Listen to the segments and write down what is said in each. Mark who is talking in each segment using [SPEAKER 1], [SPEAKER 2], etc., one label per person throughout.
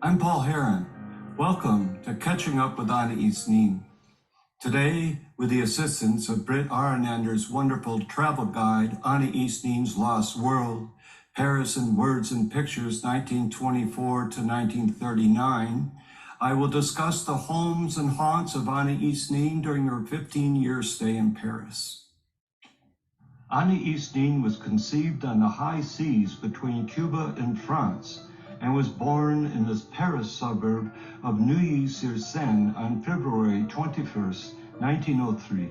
[SPEAKER 1] I'm Paul Herron. Welcome to Catching Up with Anaïs Nin. Today, with the assistance of Britt Arenander's wonderful travel guide, Anaïs Nin's Lost World, Paris in Words and Pictures, 1924 to 1939, I will discuss the homes and haunts of Anaïs Nin during her 15-year stay in Paris. Anaïs Nin was conceived on the high seas between Cuba and France, and was born in the Paris suburb of Neuilly-sur-Seine on February 21st, 1903.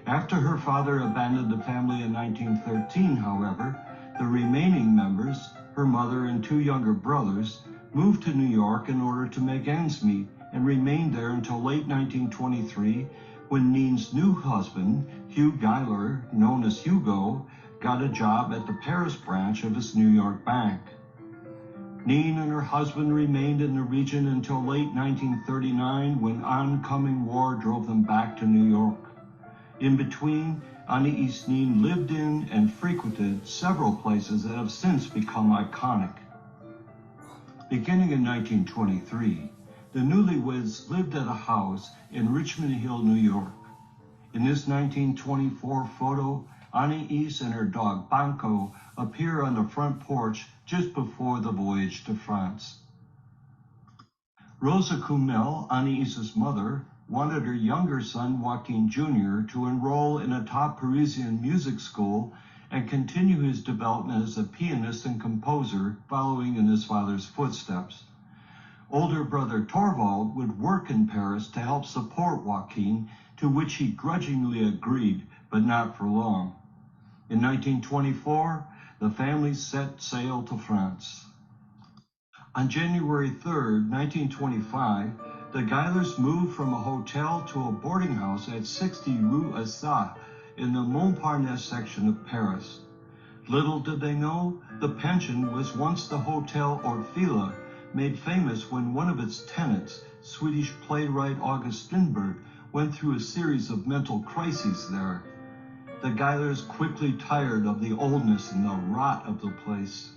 [SPEAKER 1] After her father abandoned the family in 1913, however, the remaining members, her mother and two younger brothers, moved to New York in order to make ends meet and remained there until late 1923, when Nin's new husband, Hugh Geiler, known as Hugo, got a job at the Paris branch of his New York bank. Nin and her husband remained in the region until late 1939, when oncoming war drove them back to New York. In between, Anaïs Nin lived in and frequented several places that have since become iconic. Beginning in 1923, the newlyweds lived at a house in Richmond Hill, New York. In this 1924 photo, Anaïs and her dog Banco appear on the front porch just before the voyage to France. Rosa Kumel, Anaïs's mother, wanted her younger son, Joaquin Jr., to enroll in a top Parisian music school and continue his development as a pianist and composer, following in his father's footsteps. Older brother Torvald would work in Paris to help support Joaquin, to which he grudgingly agreed, but not for long. In 1924, the family set sail to France. On January 3, 1925, the Geilers moved from a hotel to a boarding house at 60 Rue Assat in the Montparnasse section of Paris. Little did they know, the pension was once the Hotel Orfila, made famous when one of its tenants, Swedish playwright August Strindberg, went through a series of mental crises there. The Geilers quickly tired of the oldness and the rot of the place.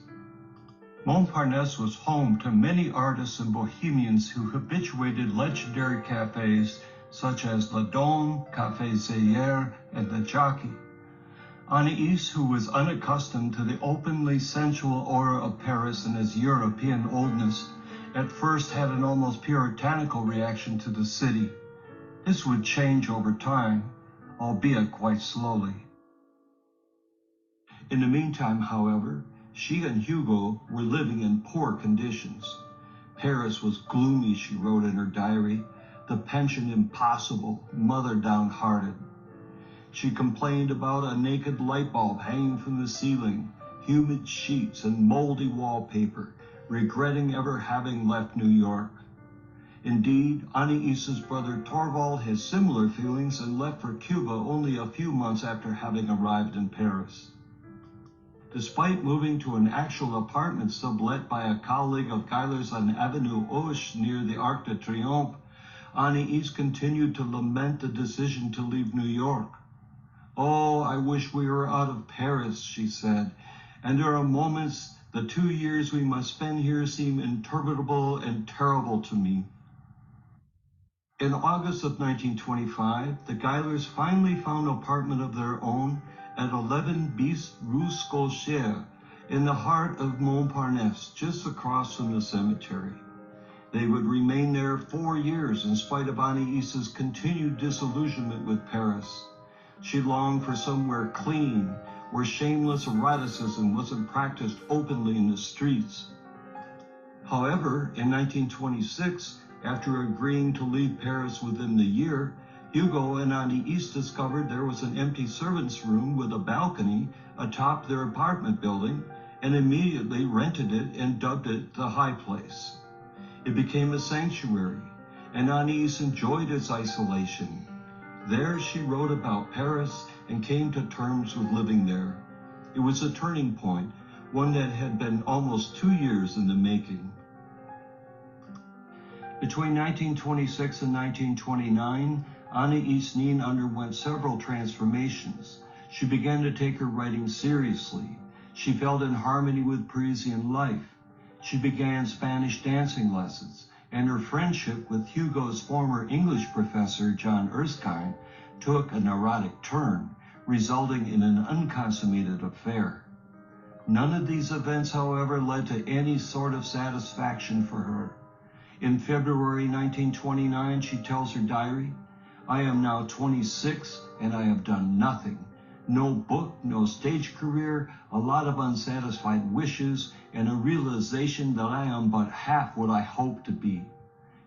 [SPEAKER 1] Montparnasse was home to many artists and bohemians who habituated legendary cafes such as La Dome, Café Zaire, and the Jockey. Anaïs, who was unaccustomed to the openly sensual aura of Paris and its European oldness, at first had an almost puritanical reaction to the city. This would change over time, albeit quite slowly. In the meantime, however, she and Hugo were living in poor conditions. Paris was gloomy, she wrote in her diary, the pension impossible, mother downhearted. She complained about a naked light bulb hanging from the ceiling, humid sheets and moldy wallpaper, regretting ever having left New York. Indeed, Anaïs's brother Torvald had similar feelings and left for Cuba only a few months after having arrived in Paris. Despite moving to an actual apartment sublet by a colleague of Geiler's on Avenue Hoche near the Arc de Triomphe, Anaïs continued to lament the decision to leave New York. "Oh, I wish we were out of Paris," she said, "and there are moments the 2 years we must spend here seem interminable and terrible to me." In August of 1925, the Geilers finally found an apartment of their own at 11 bis Rue Scolchière, in the heart of Montparnasse, just across from the cemetery. They would remain there 4 years in spite of Anaïs's continued disillusionment with Paris. She longed for somewhere clean, where shameless eroticism wasn't practiced openly in the streets. However, in 1926, after agreeing to leave Paris within the year, Hugo and Anaïs discovered there was an empty servant's room with a balcony atop their apartment building, and immediately rented it and dubbed it the High Place. It became a sanctuary, and Anaïs enjoyed its isolation. There she wrote about Paris and came to terms with living there. It was a turning point, one that had been almost 2 years in the making. Between 1926 and 1929, Anaïs Nin underwent several transformations. She began to take her writing seriously. She felt in harmony with Parisian life. She began Spanish dancing lessons, and her friendship with Hugo's former English professor, John Erskine, took a neurotic turn, resulting in an unconsummated affair. None of these events, however, led to any sort of satisfaction for her. In February 1929, she tells her diary, "I am now 26 and I have done nothing. No book, no stage career, a lot of unsatisfied wishes, and a realization that I am but half what I hoped to be."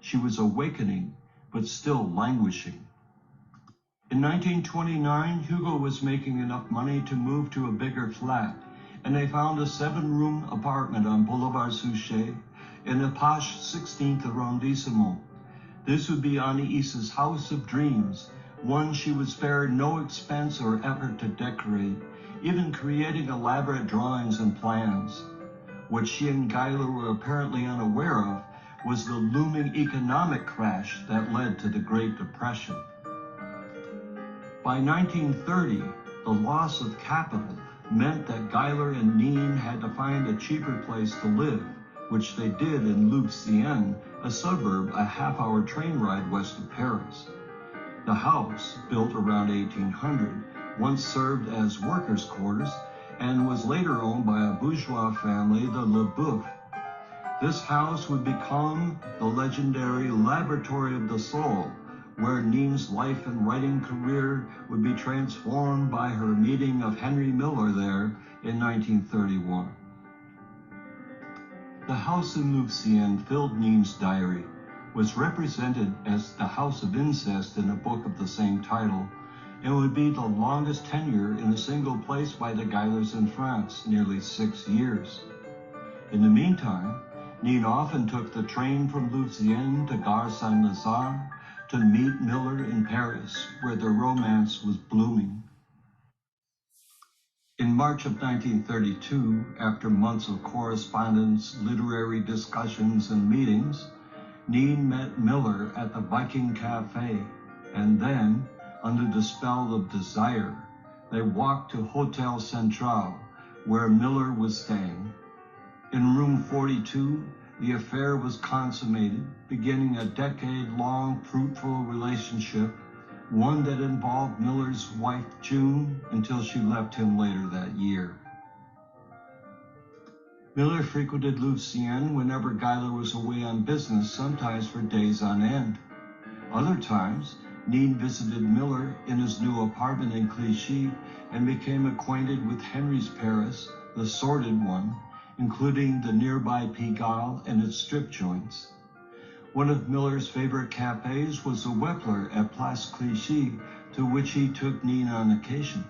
[SPEAKER 1] She was awakening, but still languishing. In 1929, Hugo was making enough money to move to a bigger flat, and they found a 7-room apartment on Boulevard Suchet in the posh 16th arrondissement. This would be Anaïs's house of dreams, one she would spare no expense or effort to decorate, even creating elaborate drawings and plans. What she and Guyler were apparently unaware of was the looming economic crash that led to the Great Depression. By 1930, the loss of capital meant that Guyler and Nin had to find a cheaper place to live, which they did in Louvciennes, a suburb a half-hour train ride west of Paris. The house, built around 1800, once served as workers' quarters and was later owned by a bourgeois family, the Leboeuf. This house would become the legendary Laboratory of the Soul, where Nin's life and writing career would be transformed by her meeting of Henry Miller there in 1931. The house in Louvciennes filled Nin's diary, was represented as the House of Incest in a book of the same title, and would be the longest tenure in a single place by the Guylers in France, nearly 6 years. In the meantime, Nin often took the train from Louvciennes to Gare Saint-Lazare to meet Miller in Paris, where their romance was blooming. In March of 1932, after months of correspondence, literary discussions, and meetings, Nin met Miller at the Viking Cafe, and then, under the spell of desire, they walked to Hotel Central, where Miller was staying. In room 42, the affair was consummated, beginning a decade-long fruitful relationship, one that involved Miller's wife June until she left him later that year. Miller frequented Louvciennes whenever Guyler was away on business, sometimes for days on end. Other times, Nin visited Miller in his new apartment in Clichy and became acquainted with Henry's Paris, the sordid one, including the nearby Pigalle and its strip joints. One of Miller's favorite cafes was the Wepler at Place Clichy, to which he took Nin on occasion.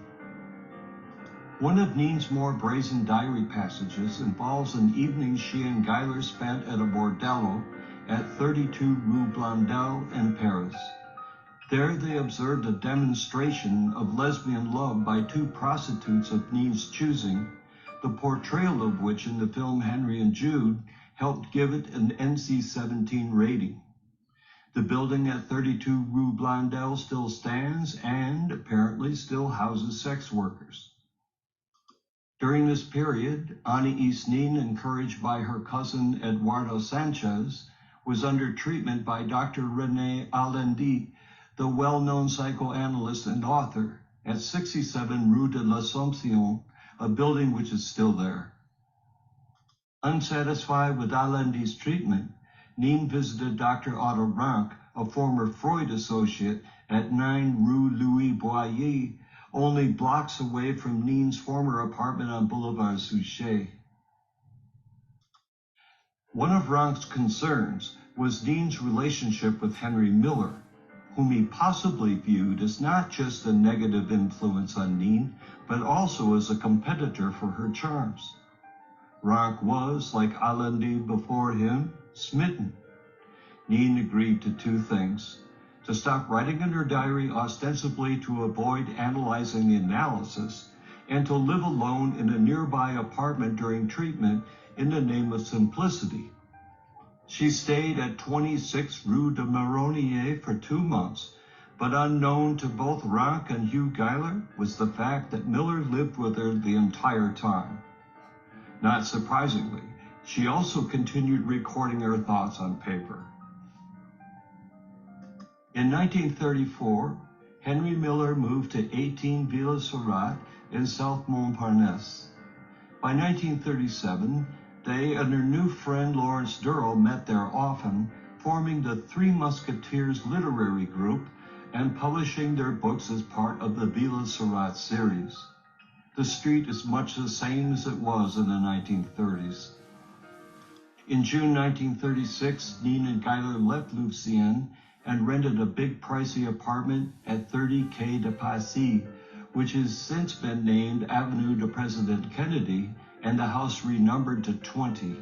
[SPEAKER 1] One of Nin's more brazen diary passages involves an evening she and Guyler spent at a bordello at 32 Rue Blondel in Paris. There they observed a demonstration of lesbian love by 2 prostitutes of Nin's choosing, the portrayal of which in the film Henry and Jude helped give it an NC-17 rating. The building at 32 Rue Blondel still stands and apparently still houses sex workers. During this period, Anaïs Nin, encouraged by her cousin Eduardo Sanchez, was under treatment by Dr. René Alendi, the well-known psychoanalyst and author, at 67 Rue de l'Assomption, a building which is still there. Unsatisfied with Alendi's treatment, Nin visited Dr. Otto Rank, a former Freud associate, at 9 Rue Louis Boyer, only blocks away from Nin's former apartment on Boulevard Suchet. One of Rank's concerns was Nin's relationship with Henry Miller, whom he possibly viewed as not just a negative influence on Nin, but also as a competitor for her charms. Rank was, like Alendi before him, smitten. Nin agreed to 2 things: to stop writing in her diary ostensibly to avoid analyzing the analysis, and to live alone in a nearby apartment during treatment in the name of simplicity. She stayed at 26 Rue de Marronnier for 2 months, but unknown to both Rank and Hugh Guyler was the fact that Miller lived with her the entire time. Not surprisingly, She also continued recording her thoughts on paper. In 1934, Henry Miller moved to 18 Villa-Surat in South Montparnasse. By 1937, they and their new friend Lawrence Durrell met there often, forming the Three Musketeers literary group and publishing their books as part of the Villa-Surat series. The street is much the same as it was in the 1930s. In June 1936, Nin and Guyler left Louvciennes and rented a big pricey apartment at 30 Quai de Passy, which has since been named Avenue de President Kennedy, and the house renumbered to 20.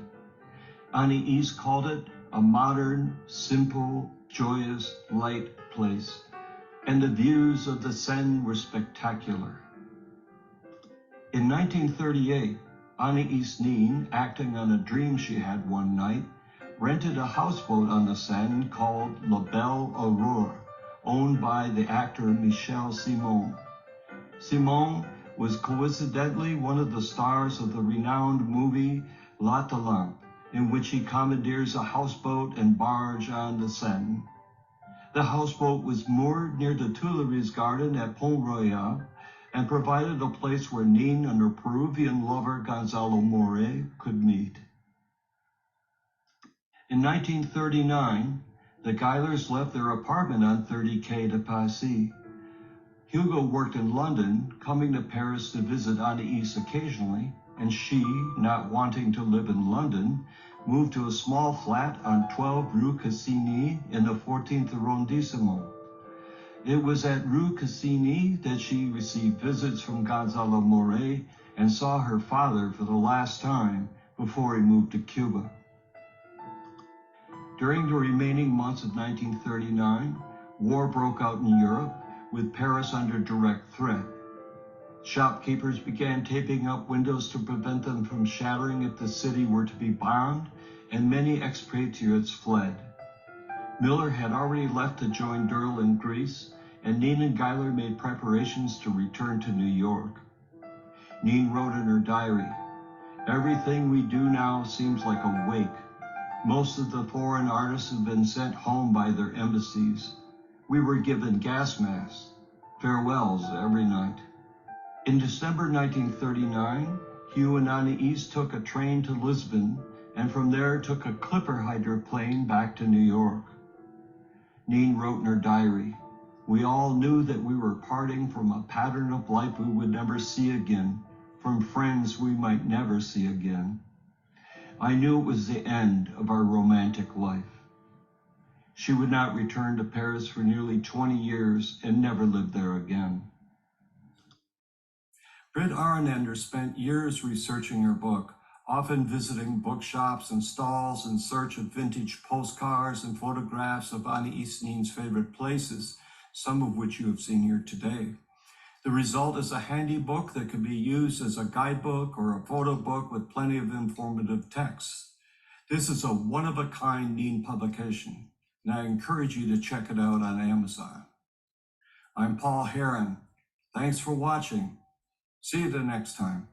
[SPEAKER 1] Anaïs called it a modern, simple, joyous, light place, and the views of the Seine were spectacular. In 1938, Anaïs Nin, acting on a dream she had one night, rented a houseboat on the Seine called La Belle Aurore, owned by the actor Michel Simon. Simon was coincidentally one of the stars of the renowned movie La Talente, in which he commandeers a houseboat and barge on the Seine. The houseboat was moored near the Tuileries Garden at Pont-Royal and provided a place where Nin and her Peruvian lover Gonzalo More could meet. In 1939, the Guylers left their apartment on 30 Quai de Passy. Hugo worked in London, coming to Paris to visit Anaïs occasionally, and she, not wanting to live in London, moved to a small flat on 12 Rue Cassini in the 14th arrondissement. It was at Rue Cassini that she received visits from Gonzalo More and saw her father for the last time before he moved to Cuba. During the remaining months of 1939, war broke out in Europe, with Paris under direct threat. Shopkeepers began taping up windows to prevent them from shattering if the city were to be bombed, and many expatriates fled. Miller had already left to join Durrell in Greece, and Nin and Guyler made preparations to return to New York. Nin wrote in her diary, "Everything we do now seems like a wake. Most of the foreign artists have been sent home by their embassies. We were given gas masks, farewells every night." In December 1939, Hugh and Anaïs took a train to Lisbon, and from there took a clipper hydroplane back to New York. Nin wrote in her diary, "We all knew that we were parting from a pattern of life we would never see again, from friends we might never see again. I knew it was the end of our romantic life." She would not return to Paris for nearly 20 years and never lived there again. Britt Arnander spent years researching her book, often visiting bookshops and stalls in search of vintage postcards and photographs of Anaïs Nin's favorite places, some of which you have seen here today. The result is a handy book that can be used as a guidebook or a photo book with plenty of informative text. This is a one-of-a-kind Nin publication, and I encourage you to check it out on Amazon. I'm Paul Herron. Thanks for watching. See you the next time.